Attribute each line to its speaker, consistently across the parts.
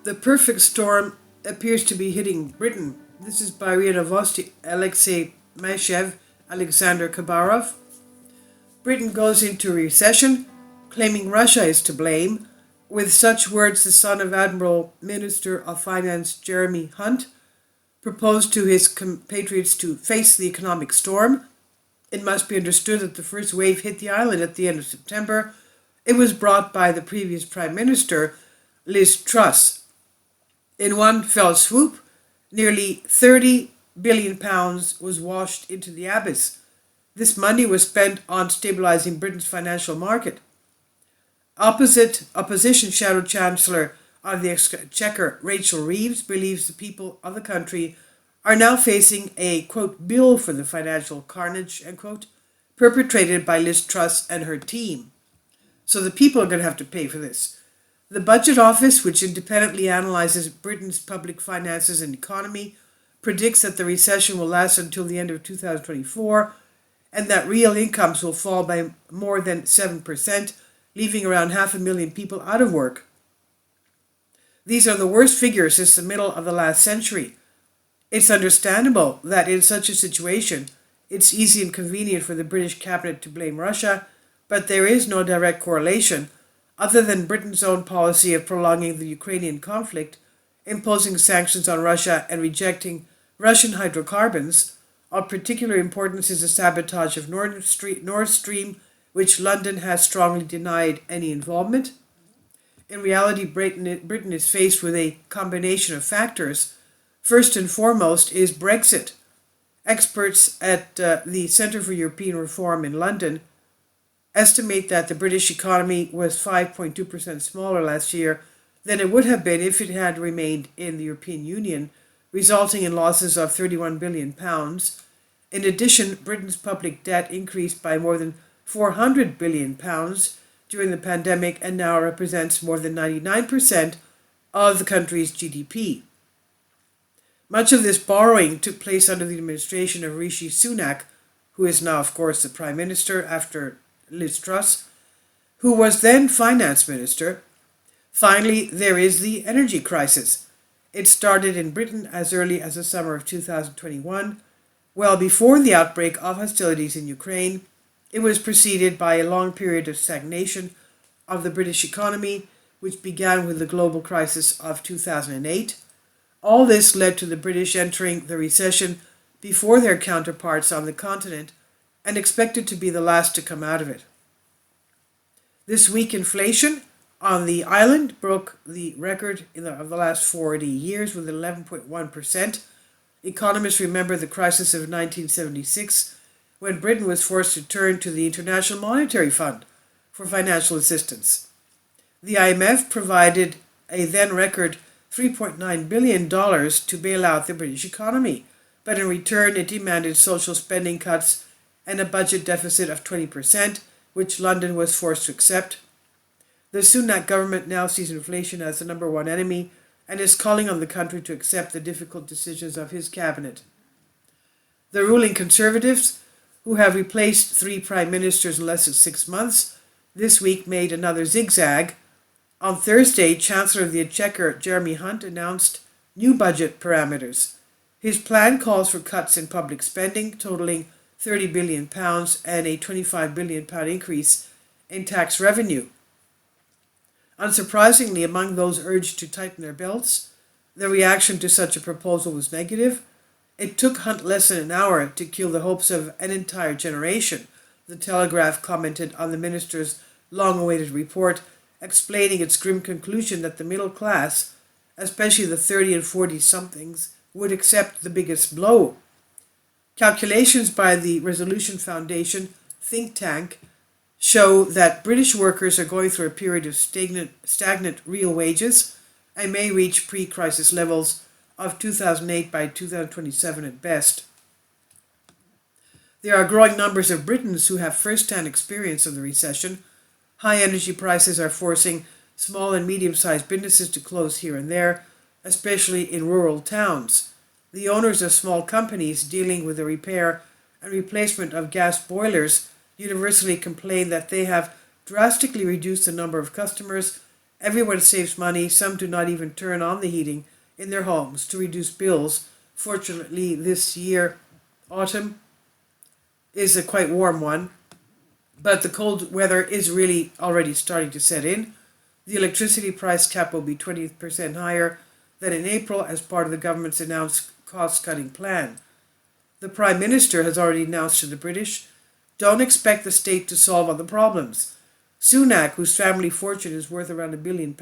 Speaker 1: The perfect storm appears to be hitting Britain. This is by Real Alexei Mashev, Alexander Kabarov. Britain goes into recession, claiming Russia is to blame. With such words, the son of Admiral Minister of Finance Jeremy Hunt proposed to his compatriots to face the economic storm. It must be understood that the first wave hit the island at the end of September. It was brought by the previous Prime Minister, Liz Truss. In one fell swoop, nearly £30 billion was washed into the abyss. This money was spent on stabilising Britain's financial market. Opposition Shadow Chancellor of the Exchequer, Rachel Reeves, believes the people of the country are now facing a, quote, bill for the financial carnage, end quote, perpetrated by Liz Truss and her team. So the people are going to have to pay for this. The Budget Office, which independently analyzes Britain's public finances and economy, predicts that the recession will last until the end of 2024 and that real incomes will fall by more than 7%, leaving around 500,000 people out of work. These are the worst figures since the middle of the last century. It's understandable that in such a situation, it's easy and convenient for the British cabinet to blame Russia, but there is no direct correlation other than Britain's own policy of prolonging the Ukrainian conflict, imposing sanctions on Russia and rejecting Russian hydrocarbons. Of particular importance is the sabotage of Nord Stream, which London has strongly denied any involvement. In reality, Britain is faced with a combination of factors. First and foremost is Brexit. Experts at the Centre for European Reform in London estimate that the British economy was 5.2% smaller last year than it would have been if it had remained in the European Union, resulting in losses of £31 billion. In addition, Britain's public debt increased by more than £400 billion during the pandemic and now represents more than 99% of the country's GDP. Much of this borrowing took place under the administration of Rishi Sunak, who is now, of course, the Prime Minister after Liz Truss, who was then Finance Minister. Finally, there is the energy crisis. It started in Britain as early as the summer of 2021. Well before the outbreak of hostilities in Ukraine, it was preceded by a long period of stagnation of the British economy, which began with the global crisis of 2008. All this led to the British entering the recession before their counterparts on the continent and expected to be the last to come out of it. This week, inflation on the island broke the record of the last 40 years with 11.1%. Economists remember the crisis of 1976 when Britain was forced to turn to the International Monetary Fund for financial assistance. The IMF provided a then record $3.9 billion to bail out the British economy, but in return it demanded social spending cuts and a budget deficit of 20%, which London was forced to accept. The Sunak government now sees inflation as the number one enemy and is calling on the country to accept the difficult decisions of his cabinet. The ruling Conservatives, who have replaced 3 prime ministers in less than 6 months, this week made another zigzag. On Thursday, Chancellor of the Exchequer Jeremy Hunt announced new budget parameters. His plan calls for cuts in public spending totaling £30 billion and a £25 billion increase in tax revenue. Unsurprisingly, among those urged to tighten their belts, the reaction to such a proposal was negative. It took Hunt less than an hour to kill the hopes of an entire generation, the Telegraph commented on the minister's long-awaited report, explaining its grim conclusion that the middle class, especially the 30 and 40-somethings, would accept the biggest blow. Calculations by the Resolution Foundation think tank show that British workers are going through a period of stagnant real wages and may reach pre-crisis levels of 2008 by 2027 at best. There are growing numbers of Britons who have first-hand experience of the recession. High energy prices are forcing small and medium-sized businesses to close here and there, especially in rural towns. The owners of small companies dealing with the repair and replacement of gas boilers universally complain that they have drastically reduced the number of customers Everyone saves money. Some do not even turn on the heating in their homes to reduce bills. Fortunately, this year, autumn is a quite warm one, but the cold weather is really already starting to set in. The electricity price cap will be 20% higher than in April as part of the government's announced cost-cutting plan. The Prime Minister has already announced to the British, don't expect the state to solve all the problems. Sunak, whose family fortune is worth around £1 billion,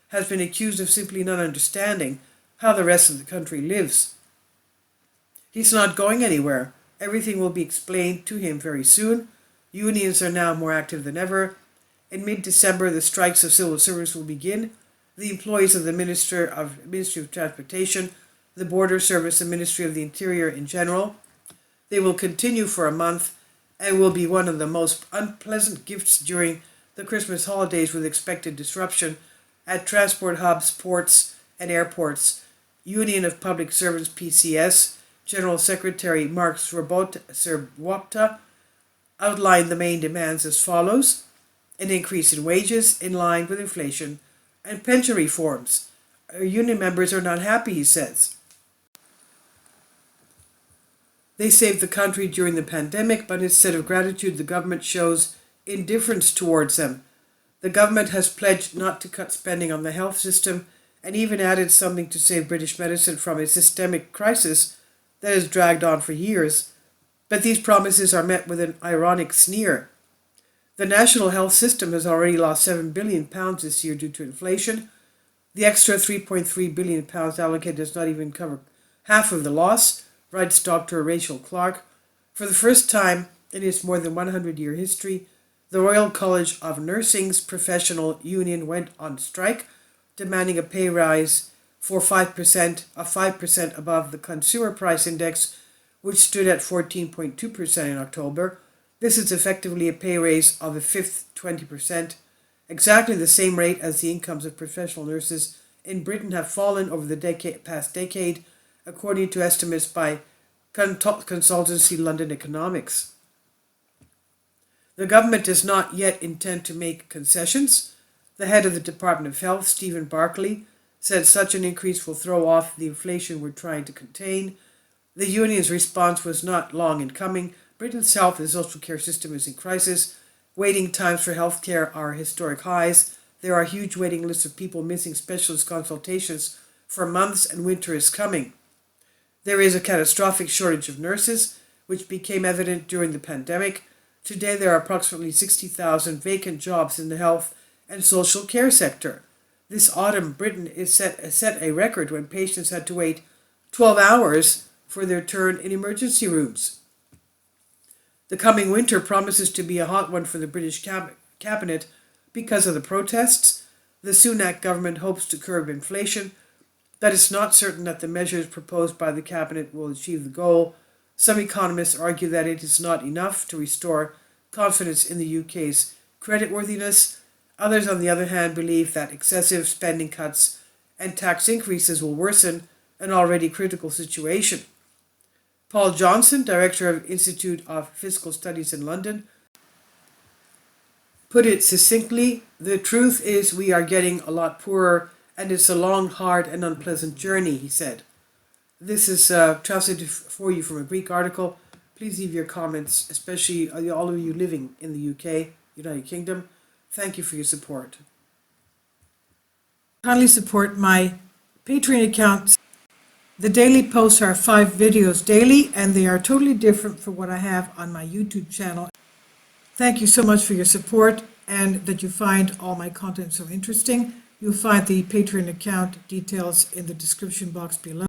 Speaker 1: has been accused of simply not understanding how the rest of the country lives. He's not going anywhere. Everything will be explained to him very soon. Unions are now more active than ever. In mid-December, the strikes of civil service will begin. The employees of the Ministry of Transportation, the Border Service and Ministry of the Interior in general, they will continue for a month and will be one of the most unpleasant gifts during the Christmas holidays with expected disruption at transport hubs, ports and airports. Union of Public Servants PCS General Secretary Mark Serwopta outlined the main demands as follows: an increase in wages in line with inflation and pension reforms. Union members are not happy, he says. They saved the country during the pandemic, but instead of gratitude, the government shows indifference towards them. The government has pledged not to cut spending on the health system and even added something to save British medicine from a systemic crisis that has dragged on for years. But these promises are met with an ironic sneer. The national health system has already lost £7 billion this year due to inflation. The extra £3.3 billion allocated does not even cover half of the loss, writes Dr. Rachel Clark. For the first time in its more than 100-year history, the Royal College of Nursing's professional union went on strike, demanding a pay rise for 5% above the consumer price index, which stood at 14.2% in October. This is effectively a pay raise of a fifth 20%, exactly the same rate as the incomes of professional nurses in Britain have fallen over the past decade, according to estimates by consultancy London Economics. The government does not yet intend to make concessions. The head of the Department of Health, Stephen Barclay, said such an increase will throw off the inflation we're trying to contain. The union's response was not long in coming. Britain's health and social care system is in crisis. Waiting times for health care are historic highs. There are huge waiting lists of people missing specialist consultations for months, and winter is coming. There is a catastrophic shortage of nurses, which became evident during the pandemic. Today there are approximately 60,000 vacant jobs in the health and social care sector. This autumn, Britain set a record when patients had to wait 12 hours for their turn in emergency rooms. The coming winter promises to be a hot one for the British cabinet because of the protests. The Sunak government hopes to curb inflation, but it's not certain that the measures proposed by the cabinet will achieve the goal. Some economists argue that it is not enough to restore confidence in the UK's creditworthiness. Others, on the other hand, believe that excessive spending cuts and tax increases will worsen an already critical situation. Paul Johnson, director of Institute of Fiscal Studies in London, put it succinctly: the truth is we are getting a lot poorer, and it's a long, hard and unpleasant journey, he said. This is translated for you from a Greek article. Please leave your comments, especially all of you living in the UK, United Kingdom. Thank you for your support. Kindly support my Patreon account. The daily posts are 5 videos daily, and they are totally different from what I have on my YouTube channel. Thank you so much for your support and that you find all my content so interesting. You'll find the Patreon account details in the description box below.